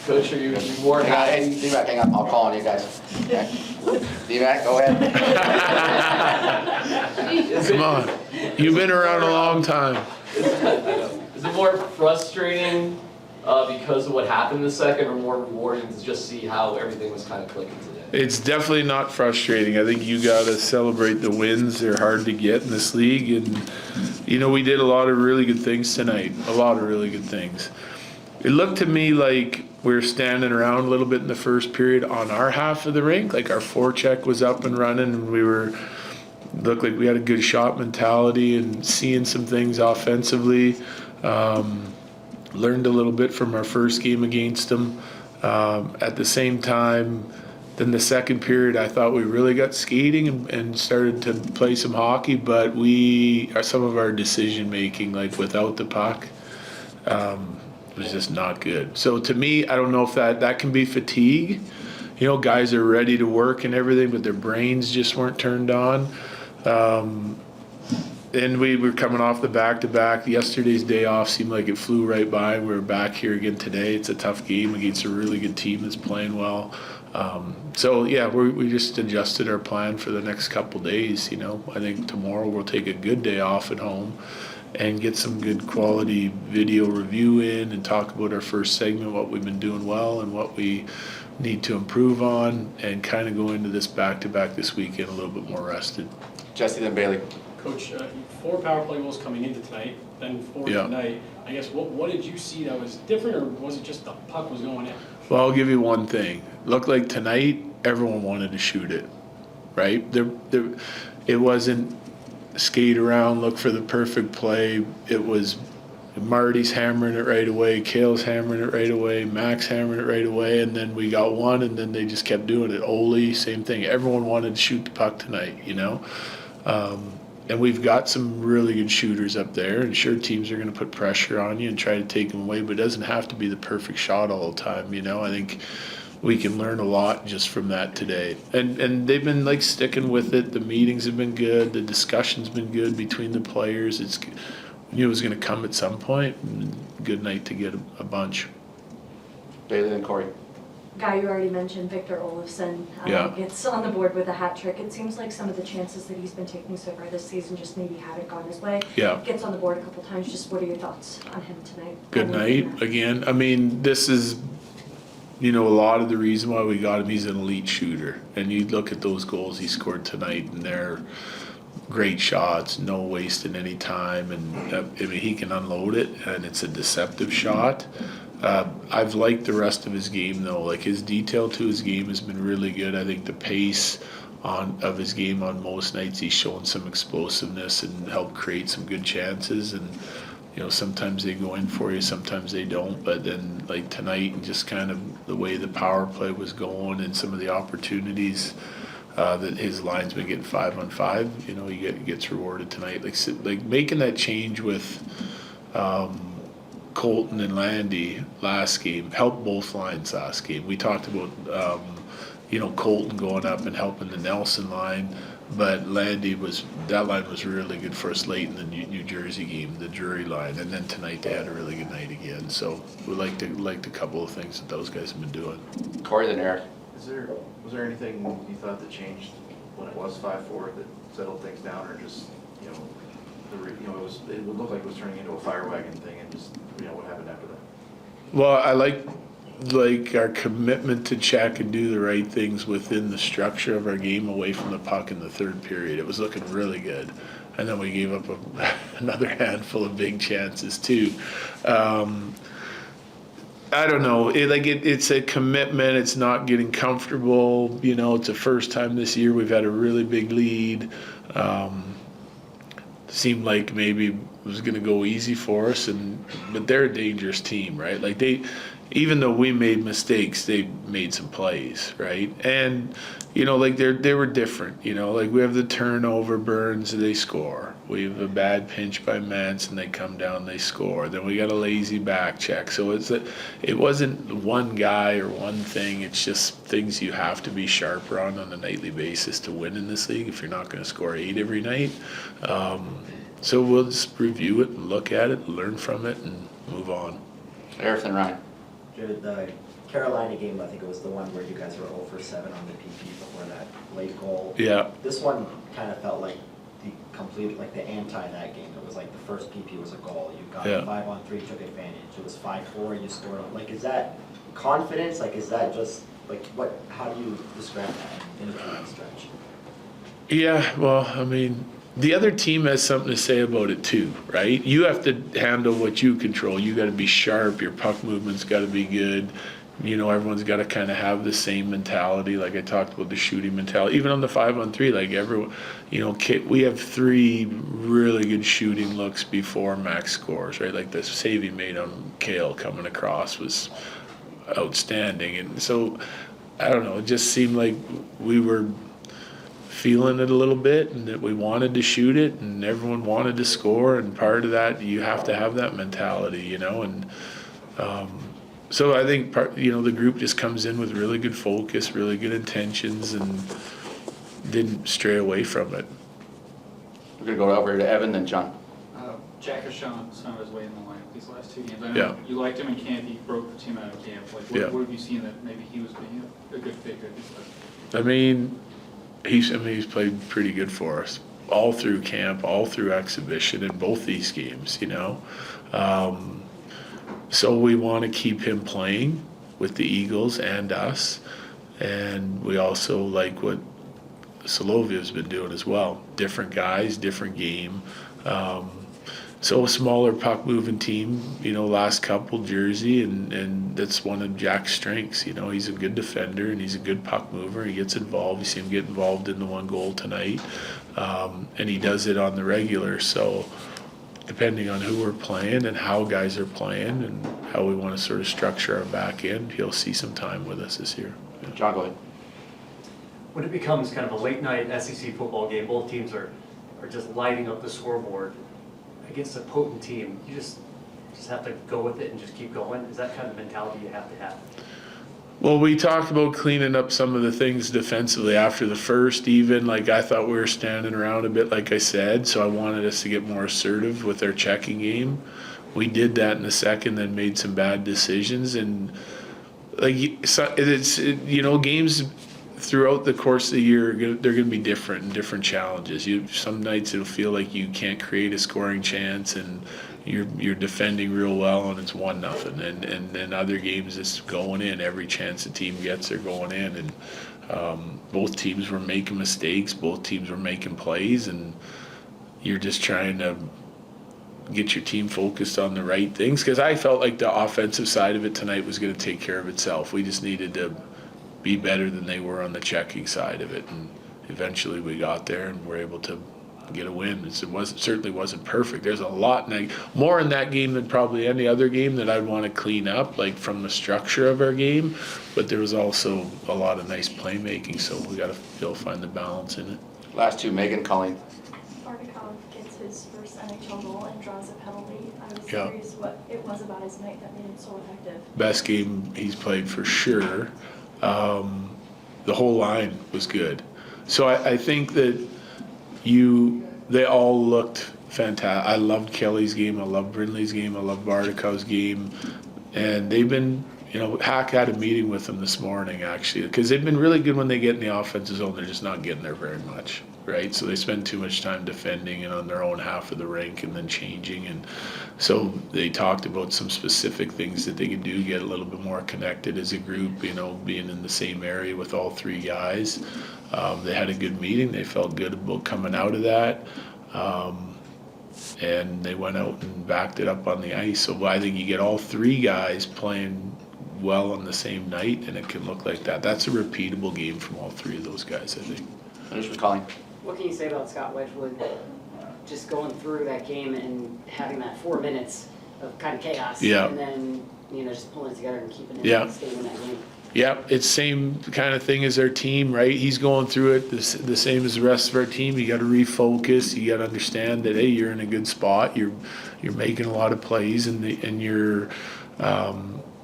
Coach, are you more Hey, happy? D-Mac, hang on, I'll call on you guys. Okay. D-Mac, go ahead. Come on, you've been around a long time. Is it more frustrating because of what happened in the second, or more rewarding to just see how everything was kind of clicking today? It's definitely not frustrating. I think you gotta celebrate the wins. They're hard to get in this league, and we did a lot of really good things tonight. A lot of really good things. It looked to me like we were standing around a little bit in the first period on our half of the rink. Like our forecheck was up and running, and looked like we had a good shot mentality and seeing some things offensively. Learned a little bit from our first game against them. At the same time, then the second period, I thought we really got skating and started to play some hockey, but some of our decision making, like without the puck, was just not good. So to me, I don't know if that can be fatigue. Guys are ready to work and everything, but their brains just weren't turned on. And we were coming off the back-to-back. Yesterday's day off seemed like it flew right by. We were back here again today. It's a tough game against a really good team that's playing well. We just adjusted our plan for the next couple days. I think tomorrow we'll take a good day off at home and get some good quality video review in and talk about our first segment, what we've been doing well and what we need to improve on, and kind of go into this back-to-back this weekend a little bit more rested. Jesse, then Bailey. Coach, 4 power play goals coming into tonight, then 4 tonight. I guess what did you see that was different, or was it just the puck was going in? Well, I'll give you one thing. Looked like tonight everyone wanted to shoot it, right? It wasn't skate around, look for the perfect play. It was Marty's hammering it right away, Kale's hammering it right away, Max hammering it right away, and then we got one, and then they just kept doing it. Ole, same thing. Everyone wanted to shoot the puck tonight, And we've got some really good shooters up there, and sure, teams are going to put pressure on you and try to take them away, but it doesn't have to be the perfect shot all the time, I think we can learn a lot just from that today. And they've been sticking with it. The meetings have been good. The discussion's been good between the players. We knew it was going to come at some point. Good night to get a bunch. Bailey, then Corey. Guy you already mentioned, Victor Olofsson, gets on the board with a hat trick. It seems like some of the chances that he's been taking so far this season just maybe haven't gone his way. Yeah. Gets on the board a couple times. Just what are your thoughts on him tonight? Good night again. This is, a lot of the reason why we got him. He's an elite shooter. And you look at those goals he scored tonight, and they're great shots, no wasting any time. And he can unload it, and it's a deceptive shot. I've liked the rest of his game, though. His detail to his game has been really good. I think the pace of his game on most nights, he's shown some explosiveness and helped create some good chances. And sometimes they go in for you, sometimes they don't. But then tonight, and just kind of the way the power play was going and some of the opportunities that his line's been getting 5-on-5, he gets rewarded tonight. Making that change with Colton and Landy last game helped both lines last game. We talked about Colton going up and helping the Nelson line, but Landy that line was really good for us late in the New Jersey game, the Drury line, and then tonight they had a really good night again. So we liked a couple of things that those guys have been doing. Corey, then Eric. Was there anything you thought that changed when it was 5-4 that settled things down, or just it would look like it was turning into a fire wagon thing, and just what happened after that? Well, I like our commitment to check and do the right things within the structure of our game away from the puck in the third period. It was looking really good. And then we gave up another handful of big chances too. I don't know. It's a commitment. It's not getting comfortable. It's the first time this year we've had a really big lead. Seemed like maybe it was going to go easy for us, but they're a dangerous team, right? Even though we made mistakes, they made some plays, right? And they were different. We have the turnover, Burns, they score. We have a bad pinch by Mance, and they come down, they score. Then we got a lazy back check. So it wasn't one guy or one thing. It's just things you have to be sharper on a nightly basis to win in this league if you're not going to score 8 every night. So we'll just review it and look at it, learn from it, and move on. Eric, then Ryan. Jared, Carolina game, I think it was the one where you guys were 0 for 7 on the PP before that late goal. Yeah. This one kind of felt like the anti that game. It was like the first PP was a goal. You got 5-on-3, took advantage. It was 5-4, you scored. Like, is that confidence? Like, is that just, like, how do you describe that in a two-minute stretch? Yeah, well, I mean, the other team has something to say about it too, right? You have to handle what you control. You got to be sharp. Your puck movement's got to be good. You know, everyone's got to kind of have the same mentality. Like I talked about the shooting mentality. Even on the 5-on-3, like everyone, you know, we have 3 really good shooting looks before Max scores, right? Like the save he made on Kale coming across was outstanding. And so, I don't know, it just seemed like we were feeling it a little bit and that we wanted to shoot it and everyone wanted to score, and part of that, you have to have that mentality, you know, and so I think the group just comes in with really good focus, really good intentions, and didn't stray away from it. We're gonna go over to Evan, then John. Jack has shown some of his weight in the lineup these last 2 games. I know Yeah. you liked him in camp, he broke the team out of camp. Like, what have you seen that maybe he was being a good fit? I mean, he's played pretty good for us all through camp, all through exhibition in both these games, you know. So we want to keep him playing with the Eagles and us, and we also like what Solovia's been doing as well. Different guys, different game. So a smaller puck moving team, you know, last couple Jersey, and that's one of Jack's strengths. You know, he's a good defender and he's a good puck mover. He gets involved. You see him get involved in the 1 goal tonight, and he does it on the regular. So depending on who we're playing and how guys are playing and how we want to sort of structure our back end, he'll see some time with us this year. Yeah. John, go ahead. When it becomes kind of a late night SEC football game, both teams are just lighting up the scoreboard against a potent team. You just have to go with it and just keep going. Is that kind of mentality you have to have? Well, we talked about cleaning up some of the things defensively after the first, even. Like, I thought we were standing around a bit, like I said, so I wanted us to get more assertive with our checking game. We did that in the second, then made some bad decisions. And, like, games throughout the course of the year, they're going to be different and different challenges. Some nights it'll feel like you can't create a scoring chance and you're defending real well and it's 1-0, and then other games it's going in. Every chance the team gets, they're going in, and both teams were making mistakes, both teams were making plays, and you're just trying to get your team focused on the right things, because I felt like the offensive side of it tonight was going to take care of itself. We just needed to be better than they were on the checking side of it, and eventually we got there and were able to get a win. It certainly wasn't perfect. There's a lot more in that game than probably any other game that I'd want to clean up, like from the structure of our game, but there was also a lot of nice playmaking, so we got to still find the balance in it. Last 2, Megan, Colleen. Bartikov gets his first NHL goal and draws a penalty. I was Yeah. curious what it was about his night that made him so effective. Best game he's played for sure. The whole line was good. So I think that they all looked fantastic. I loved Kelly's game. I loved Brindley's game. I loved Bartikov's game. And they've been, Hack had a meeting with them this morning, actually, because they've been really good when they get in the offensive zone. They're just not getting there very much, right? So they spend too much time defending and on their own half of the rink and then changing. And so they talked about some specific things that they could do, get a little bit more connected as a group, being in the same area with all 3 guys. They had a good meeting. They felt good about coming out of that. And they went out and backed it up on the ice. So I think you get all 3 guys playing well on the same night, and it can look like that. That's a repeatable game from all 3 of those guys, I think. Finish with Colleen. What can you say about Scott Wedgwood just going through that game and having that 4 minutes of kind of chaos, Yeah. and then just pulling it together and keeping it Yeah. and staying in that game? Yeah, it's same kind of thing as our team, right? He's going through it the same as the rest of our team. You got to refocus. You got to understand that, hey, you're in a good spot. You're making a lot of plays, and you're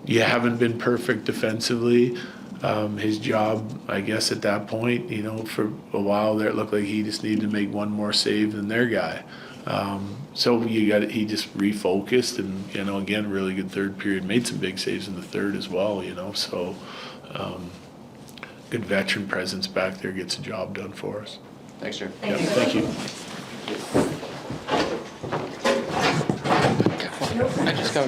you haven't been perfect defensively. His job, I guess, at that point, for a while there, it looked like he just needed to make one more save than their guy. So he just refocused and, you know, again, really good third period, made some big saves in the third as well, you know, so, good veteran presence back there gets the job done for us. Thanks, Jerry. Yeah, thank you. I just got